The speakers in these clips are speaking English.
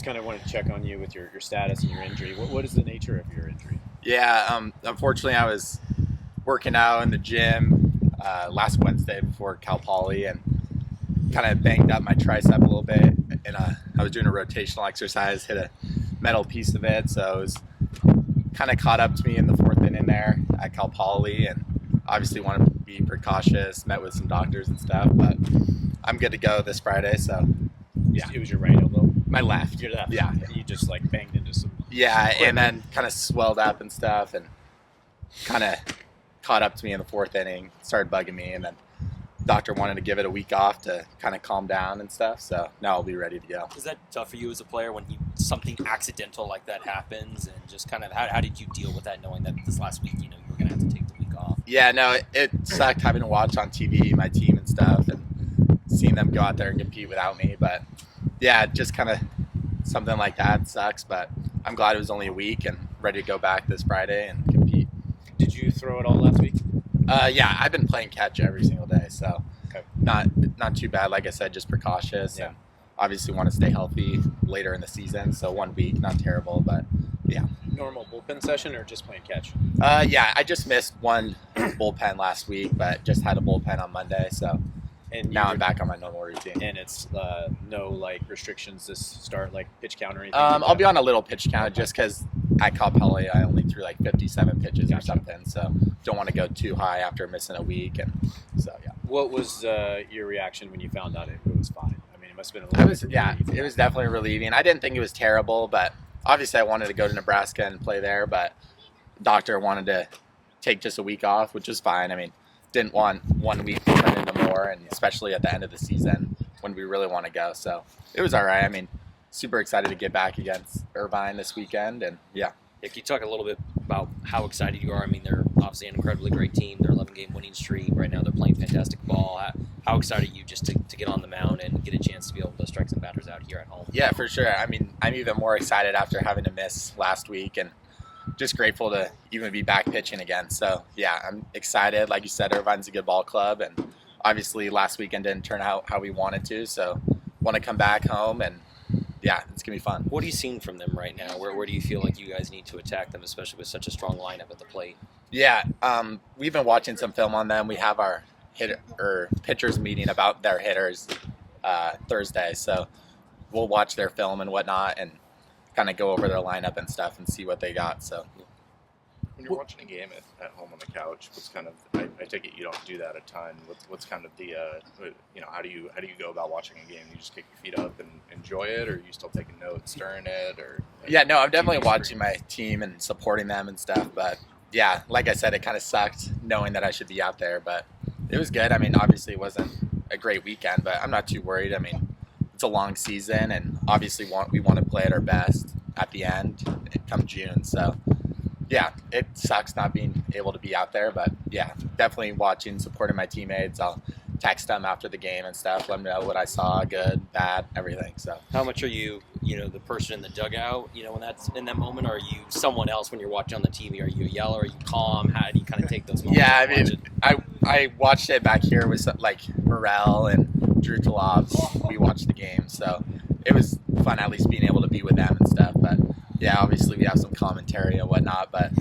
just kind of wanted to check on you with your status and your injury. What is the nature of your injury? Yeah, unfortunately, I was working out in the gym last Wednesday before Cal Poly and kind of banged up my tricep a little bit. And I was doing a rotational exercise, hit a metal piece of it, so it was kind of caught up to me in the fourth inning there at Cal Poly, and obviously wanted to be precautious, met with some doctors and stuff, but I'm good to go this Friday, so yeah. It was your right elbow? My left. Your left? Yeah. You just like banged into some... Yeah, and then kind of swelled up and stuff, and kind of caught up to me in the fourth inning, started bugging me, and then the doctor wanted to give it a week off to kind of calm down and stuff, so now I'll be ready to go. Is that tough for you as a player when something accidental like that happens, and just kind of how did you deal with that, knowing that this last week you were going to have to take the week off? Yeah, no, it sucked having to watch on TV my team and stuff, and seeing them go out there and compete without me, but yeah, just kind of something like that sucks, but I'm glad it was only a week and ready to go back this Friday and compete. Did you throw it all last week? Yeah, I've been playing catch every single day, so okay. Not too bad. Like I said, just precautious. Yeah. And obviously want to stay healthy later in the season, so 1 week, not terrible, but yeah. Normal bullpen session or just playing catch? Yeah, I just missed one bullpen last week, but just had a bullpen on Monday, so and now I'm back on my normal routine. And it's no like restrictions this start, like pitch count or anything? I'll be on a little pitch count just because at Cal Poly I only threw like 57 pitches or something, so don't want to go too high after missing a week, and so yeah. What was your reaction when you found out it was fine? I mean, it must have been a little it was definitely relieving. I didn't think it was terrible, but obviously I wanted to go to Nebraska and play there, but the doctor wanted to take just a week off, which is fine. I mean, didn't want 1 week to turn into more, and especially at the end of the season when we really want to go. So it was all right. I mean, super excited to get back against Irvine this weekend, and yeah. Can you talk a little bit about how excited you are? I mean, they're obviously an incredibly great team. They're 11-game winning streak. Right now they're playing fantastic ball. How excited are you just to get on the mound and get a chance to be able to strike some batters out here at home? Yeah, for sure. I mean, I'm even more excited after having to miss last week, and just grateful to even be back pitching again. So yeah, I'm excited. Like you said, Irvine's a good ball club, and obviously last weekend didn't turn out how we wanted to, so want to come back home, and yeah, it's gonna be fun. What are you seeing from them right now? Where do you feel like you guys need to attack them, especially with such a strong lineup at the plate? Yeah, we've been watching some film on them. We have our pitchers meeting about their hitters Thursday, so we'll watch their film and whatnot and kind of go over their lineup and stuff and see what they got. So when you're watching a game at home on the couch, what's kind of I take it you don't do that a ton. What's kind of the how do you go about watching a game? You just kick your feet up and enjoy it, or are you still taking notes during it, or yeah, no, I'm definitely watching my team and supporting them and stuff. But yeah, like I said, it kind of sucked knowing that I should be out there, but it was good. I mean, obviously it wasn't a great weekend, but I'm not too worried. I mean, it's a long season, and obviously we want to play at our best at the end come June. So yeah, it sucks not being able to be out there, but yeah, definitely watching, supporting my teammates. I'll text them after the game and stuff, let them know what I saw, good, bad, everything. So how much are you, the person in the dugout, when that's in that moment, or are you someone else when you're watching on the TV? Are you a yeller? Are you calm? How do you kind of take those moments? Yeah, I mean, I watched it back here with like Morel and Drew Talab. We watched the game, so it was fun at least being able to be with them and stuff. But yeah, obviously we have some commentary and whatnot, but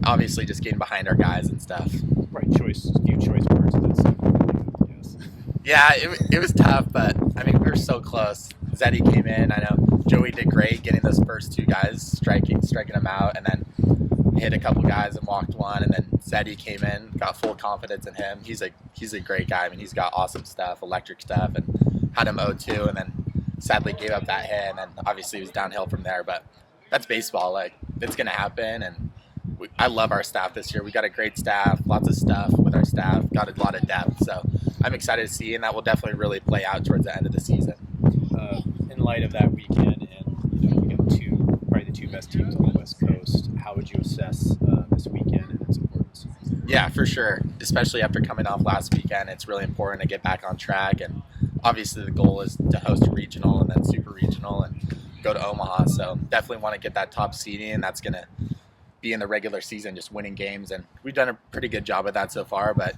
obviously just getting behind our guys and stuff. Right, few choice words. Yes. Yeah, it was tough, but I mean, we were so close. Zeddy came in. I know Joey did great getting those first two guys, striking them out, and then hit a couple guys and walked one, and then Zeddy came in, got full confidence in him. He's a great guy. I mean, he's got awesome stuff, electric stuff, and had him 0-2, and then sadly gave up that hit, and then obviously it was downhill from there, but that's baseball. Like, it's going to happen, and I love our staff this year. We got a great staff, lots of stuff with our staff, got a lot of depth, so I'm excited to see, and that will definitely really play out towards the end of the season. In light of that weekend, and we got probably the two best teams on the West Coast, how would you assess this weekend and its importance? Yeah, for sure. Especially after coming off last weekend, it's really important to get back on track, and obviously the goal is to host a regional and then super regional and go to Omaha, so definitely want to get that top seeding, and that's going to be in the regular season, just winning games, and we've done a pretty good job of that so far, but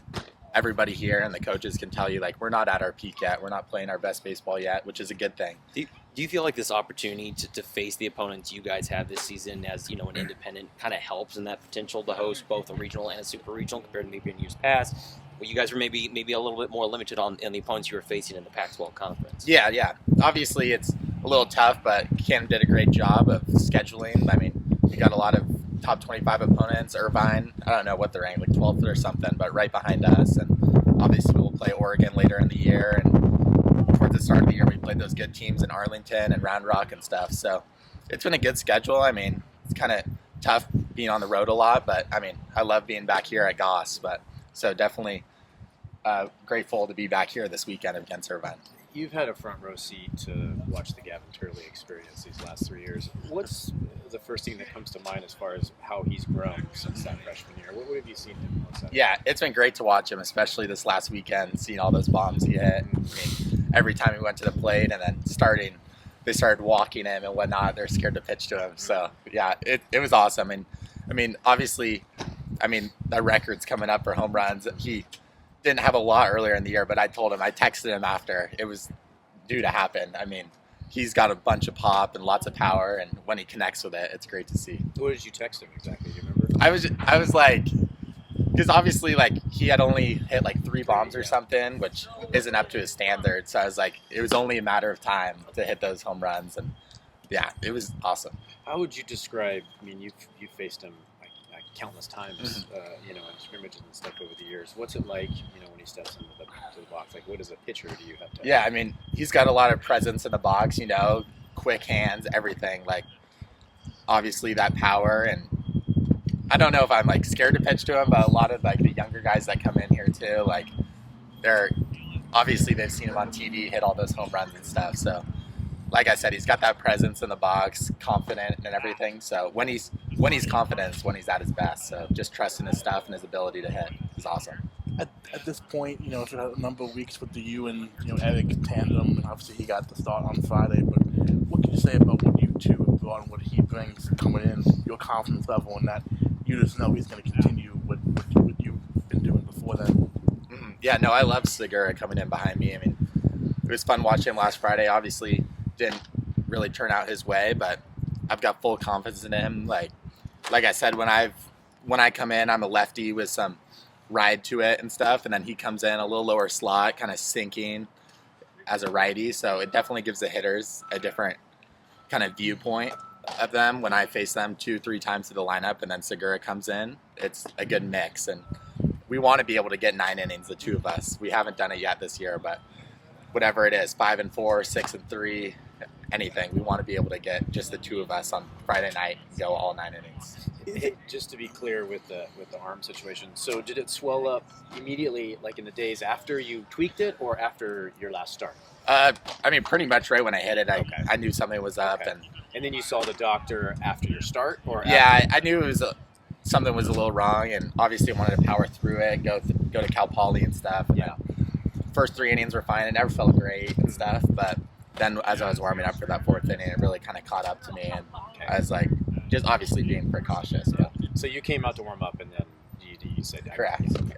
everybody here and the coaches can tell you, like, we're not at our peak yet. We're not playing our best baseball yet, which is a good thing. Do you feel like this opportunity to face the opponents you guys have this season as, you know, an independent kind of helps in that potential to host both a regional and a super regional compared to maybe in years past? Well, you guys were maybe a little bit more limited on the opponents you were facing in the Pac-12 conference. Yeah. Obviously, it's a little tough, but Canada did a great job of scheduling. I mean, we got a lot of top 25 opponents. Irvine, I don't know what they're ranked, like 12th or something, but right behind us. And obviously, we'll play Oregon later in the year. And towards the start of the year, we played those good teams in Arlington and Round Rock and stuff. So it's been a good schedule. I mean, it's kind of tough being on the road a lot, but I mean, I love being back here at Goss. But so definitely grateful to be back here this weekend against Irvine. You've had a front row seat to watch the Gavin Turley experience these last 3 years. What's the first thing that comes to mind as far as how he's grown since that freshman year? What have you seen him? Yeah, it's been great to watch him, especially this last weekend, seeing all those bombs he hit. I mean, every time he went to the plate and then they started walking him and whatnot. They're scared to pitch to him. So, yeah, it was awesome. And, I mean, obviously, the record's coming up for home runs. He didn't have a lot earlier in the year, but I texted him after it was due to happen. I mean, he's got a bunch of pop and lots of power, and when he connects with it, it's great to see. What did you text him exactly? Do you remember? I was like, because obviously, like, he had only hit like 3 bombs or something, which isn't up to his standard. So I was like, it was only a matter of time to hit those home runs, and yeah, it was awesome. How would you describe? I mean, you've faced him countless times, in scrimmages and stuff over the years. What's it like, when he steps into the box? Like, what is a pitcher do you have to? Yeah, I mean, he's got a lot of presence in the box. Quick hands, everything. Like, obviously that power, and I don't know if I'm like scared to pitch to him, but a lot of like the younger guys that come in here too, like they've seen him on TV hit all those home runs and stuff. So, like I said, he's got that presence in the box, confident and everything. So when he's confident, it's when he's at his best. So just trusting his stuff and his ability to hit is awesome. At this point, it's had a number of weeks with the you and Eric tandem, and obviously he got the start on Friday. But what can you say about what you two have brought and what he brings coming in, your confidence level, and that you just know he's going to continue what you've been doing before then? Mm-hmm. Yeah, no, I love Segura coming in behind me. I mean, it was fun watching him last Friday. Obviously, didn't really turn out his way, but I've got full confidence in him. Like I said, when I come in, I'm a lefty with some ride to it and stuff, and then he comes in a little lower slot, kind of sinking as a righty. So it definitely gives the hitters a different kind of viewpoint of them when I face them 2-3 times to the lineup, and then Segura comes in. It's a good mix, and we want to be able to get 9 innings, the two of us. We haven't done it yet this year, but whatever it is, 5-4, 6-3, anything. We want to be able to get just the two of us on Friday night and go all 9 innings. Just to be clear with the arm situation, so did it swell up immediately, like in the days after you tweaked it, or after your last start? Pretty much right when I hit it, I knew something was up. Okay. And then you saw the doctor after your start, or yeah, I knew it was something was a little wrong, and obviously I wanted to power through it, go to Cal Poly and stuff. And yeah. First 3 innings were fine. It never felt great and stuff, but then as I was warming up for that 4th inning, it really kind of caught up to me, and I was like, just obviously being precautious. But. So you came out to warm up, and then you said, correct. Okay.